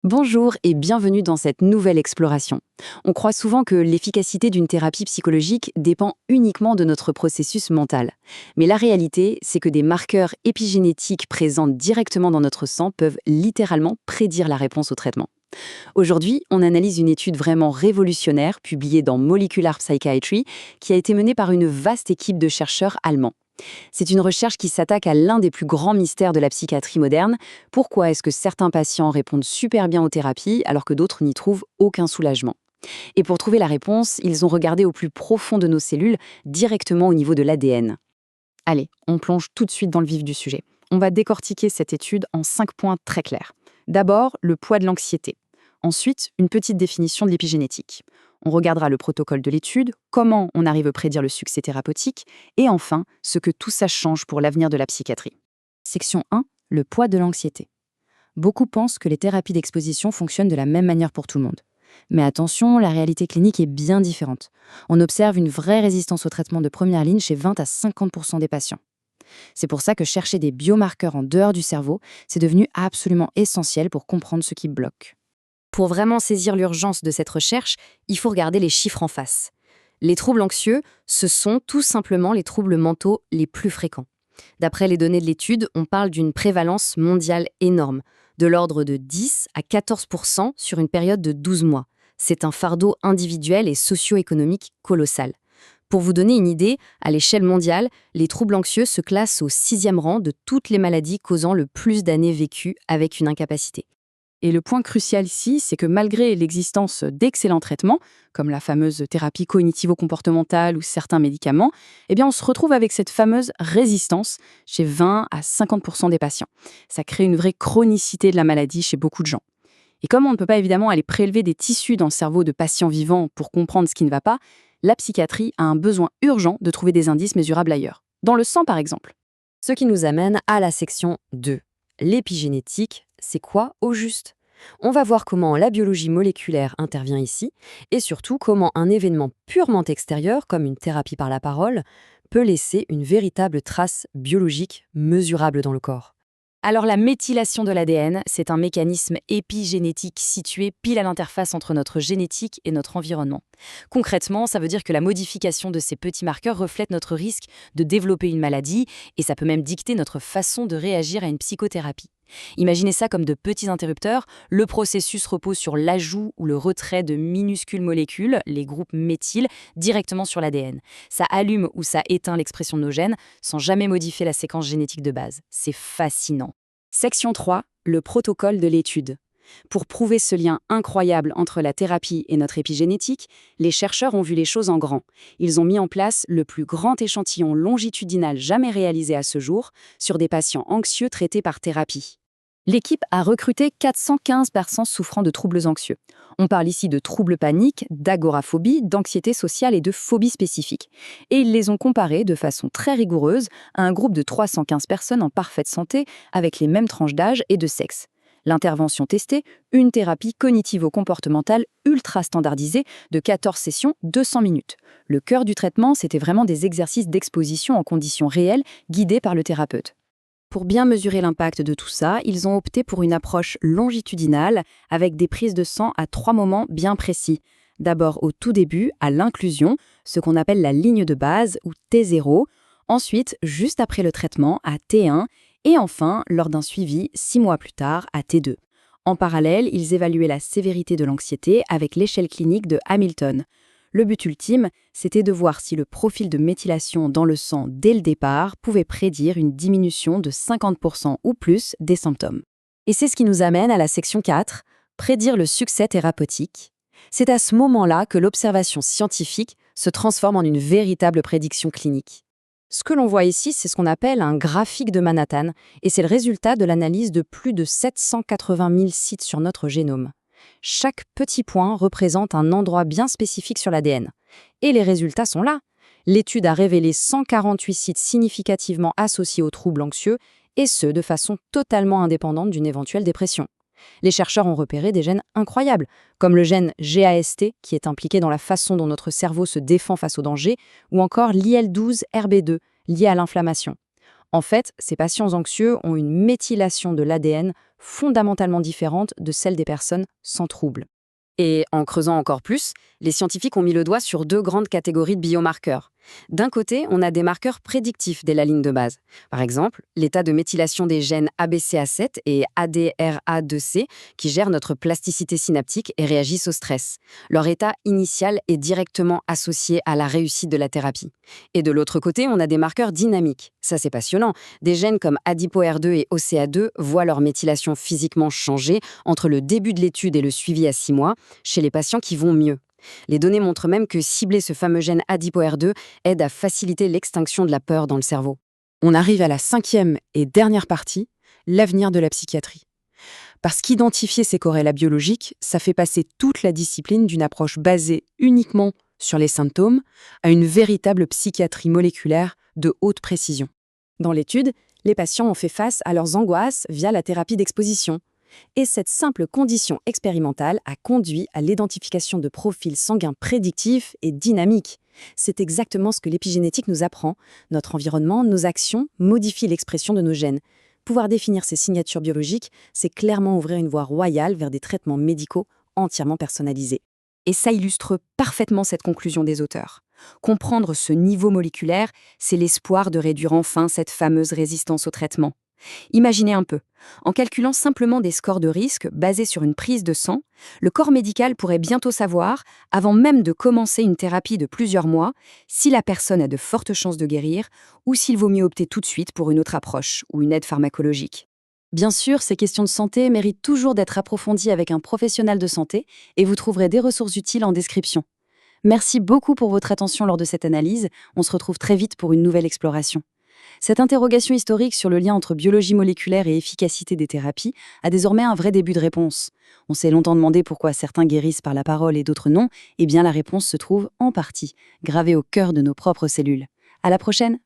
Bonjour et bienvenue dans cette nouvelle exploration. On croit souvent que l'efficacité d'une thérapie psychologique dépend uniquement de notre processus mental. Mais la réalité, c'est que des marqueurs épigénétiques présents directement dans notre sang peuvent littéralement prédire la réponse au traitement. Aujourd'hui, on analyse une étude vraiment révolutionnaire publiée dans Molecular Psychiatry qui a été menée par une vaste équipe de chercheurs allemands. C'est une recherche qui s'attaque à l'un des plus grands mystères de la psychiatrie moderne. Pourquoi est-ce que certains patients répondent super bien aux thérapies alors que d'autres n'y trouvent aucun soulagement? Et pour trouver la réponse, ils ont regardé au plus profond de nos cellules, directement au niveau de l'ADN. Allez, on plonge tout de suite dans le vif du sujet. On va décortiquer cette étude en 5 points très clairs. D'abord, le poids de l'anxiété. Ensuite, une petite définition de l'épigénétique. On regardera le protocole de l'étude, comment on arrive à prédire le succès thérapeutique, et enfin, ce que tout ça change pour l'avenir de la psychiatrie. Section 1, le poids de l'anxiété. Beaucoup pensent que les thérapies d'exposition fonctionnent de la même manière pour tout le monde. Mais attention, la réalité clinique est bien différente. On observe une vraie résistance au traitement de première ligne chez 20 à 50% des patients. C'est pour ça que chercher des biomarqueurs en dehors du cerveau, c'est devenu absolument essentiel pour comprendre ce qui bloque. Pour vraiment saisir l'urgence de cette recherche, il faut regarder les chiffres en face. Les troubles anxieux, ce sont tout simplement les troubles mentaux les plus fréquents. D'après les données de l'étude, on parle d'une prévalence mondiale énorme, de l'ordre de 10 à 14% sur une période de 12 mois. C'est un fardeau individuel et socio-économique colossal. Pour vous donner une idée, à l'échelle mondiale, les troubles anxieux se classent au 6e rang de toutes les maladies causant le plus d'années vécues avec une incapacité. Et le point crucial ici, c'est que malgré l'existence d'excellents traitements, comme la fameuse thérapie cognitivo-comportementale ou certains médicaments, eh bien on se retrouve avec cette fameuse résistance chez 20 à 50% des patients. Ça crée une vraie chronicité de la maladie chez beaucoup de gens. Et comme on ne peut pas évidemment aller prélever des tissus dans le cerveau de patients vivants pour comprendre ce qui ne va pas, la psychiatrie a un besoin urgent de trouver des indices mesurables ailleurs. Dans le sang, par exemple. Ce qui nous amène à la section 2. L'épigénétique, c'est quoi au juste? On va voir comment la biologie moléculaire intervient ici, et surtout comment un événement purement extérieur, comme une thérapie par la parole, peut laisser une véritable trace biologique mesurable dans le corps. Alors la méthylation de l'ADN, c'est un mécanisme épigénétique situé pile à l'interface entre notre génétique et notre environnement. Concrètement, ça veut dire que la modification de ces petits marqueurs reflète notre risque de développer une maladie et ça peut même dicter notre façon de réagir à une psychothérapie. Imaginez ça comme de petits interrupteurs, le processus repose sur l'ajout ou le retrait de minuscules molécules, les groupes méthyl, directement sur l'ADN. Ça allume ou ça éteint l'expression de nos gènes sans jamais modifier la séquence génétique de base. C'est fascinant. Section 3, le protocole de l'étude. Pour prouver ce lien incroyable entre la thérapie et notre épigénétique, les chercheurs ont vu les choses en grand. Ils ont mis en place le plus grand échantillon longitudinal jamais réalisé à ce jour sur des patients anxieux traités par thérapie. L'équipe a recruté 415 personnes souffrant de troubles anxieux. On parle ici de troubles paniques, d'agoraphobie, d'anxiété sociale et de phobie spécifiques. Et ils les ont comparés de façon très rigoureuse à un groupe de 315 personnes en parfaite santé avec les mêmes tranches d'âge et de sexe. L'intervention testée, une thérapie cognitivo-comportementale ultra standardisée de 14 sessions, 200 minutes. Le cœur du traitement, c'était vraiment des exercices d'exposition en conditions réelles, guidés par le thérapeute. Pour bien mesurer l'impact de tout ça, ils ont opté pour une approche longitudinale avec des prises de sang à 3 moments bien précis. D'abord au tout début, à l'inclusion, ce qu'on appelle la ligne de base ou T0. Ensuite, juste après le traitement, à T1. Et enfin, lors d'un suivi 6 mois plus tard, à T2. En parallèle, ils évaluaient la sévérité de l'anxiété avec l'échelle clinique de Hamilton. Le but ultime, c'était de voir si le profil de méthylation dans le sang dès le départ pouvait prédire une diminution de 50% ou plus des symptômes. Et c'est ce qui nous amène à la section 4, prédire le succès thérapeutique. C'est à ce moment-là que l'observation scientifique se transforme en une véritable prédiction clinique. Ce que l'on voit ici, c'est ce qu'on appelle un graphique de Manhattan, et c'est le résultat de l'analyse de plus de 780 000 sites sur notre génome. Chaque petit point représente un endroit bien spécifique sur l'ADN. Et les résultats sont là. L'étude a révélé 148 sites significativement associés aux troubles anxieux, et ce, de façon totalement indépendante d'une éventuelle dépression. Les chercheurs ont repéré des gènes incroyables, comme le gène GAST, qui est impliqué dans la façon dont notre cerveau se défend face au danger, ou encore l'IL12RB2, lié à l'inflammation. En fait, ces patients anxieux ont une méthylation de l'ADN fondamentalement différente de celle des personnes sans trouble. Et en creusant encore plus, les scientifiques ont mis le doigt sur deux grandes catégories de biomarqueurs. D'un côté, on a des marqueurs prédictifs dès la ligne de base. Par exemple, l'état de méthylation des gènes ABCA7 et ADRA2C qui gèrent notre plasticité synaptique et réagissent au stress. Leur état initial est directement associé à la réussite de la thérapie. Et de l'autre côté, on a des marqueurs dynamiques. Ça, c'est passionnant. Des gènes comme ADPOR2 et OCA2 voient leur méthylation physiquement changer entre le début de l'étude et le suivi à 6 mois chez les patients qui vont mieux. Les données montrent même que cibler ce fameux gène ADPOR2 aide à faciliter l'extinction de la peur dans le cerveau. On arrive à la 5e et dernière partie, l'avenir de la psychiatrie. Parce qu'identifier ces corrélats biologiques, ça fait passer toute la discipline d'une approche basée uniquement sur les symptômes à une véritable psychiatrie moléculaire de haute précision. Dans l'étude, les patients ont fait face à leurs angoisses via la thérapie d'exposition. Et cette simple condition expérimentale a conduit à l'identification de profils sanguins prédictifs et dynamiques. C'est exactement ce que l'épigénétique nous apprend. Notre environnement, nos actions modifient l'expression de nos gènes. Pouvoir définir ces signatures biologiques, c'est clairement ouvrir une voie royale vers des traitements médicaux entièrement personnalisés. Et ça illustre parfaitement cette conclusion des auteurs. Comprendre ce niveau moléculaire, c'est l'espoir de réduire enfin cette fameuse résistance au traitement. Imaginez un peu, en calculant simplement des scores de risque basés sur une prise de sang, le corps médical pourrait bientôt savoir, avant même de commencer une thérapie de plusieurs mois, si la personne a de fortes chances de guérir ou s'il vaut mieux opter tout de suite pour une autre approche ou une aide pharmacologique. Bien sûr, ces questions de santé méritent toujours d'être approfondies avec un professionnel de santé et vous trouverez des ressources utiles en description. Merci beaucoup pour votre attention lors de cette analyse. On se retrouve très vite pour une nouvelle exploration. Cette interrogation historique sur le lien entre biologie moléculaire et efficacité des thérapies a désormais un vrai début de réponse. On s'est longtemps demandé pourquoi certains guérissent par la parole et d'autres non, et bien la réponse se trouve en partie, gravée au cœur de nos propres cellules. À la prochaine!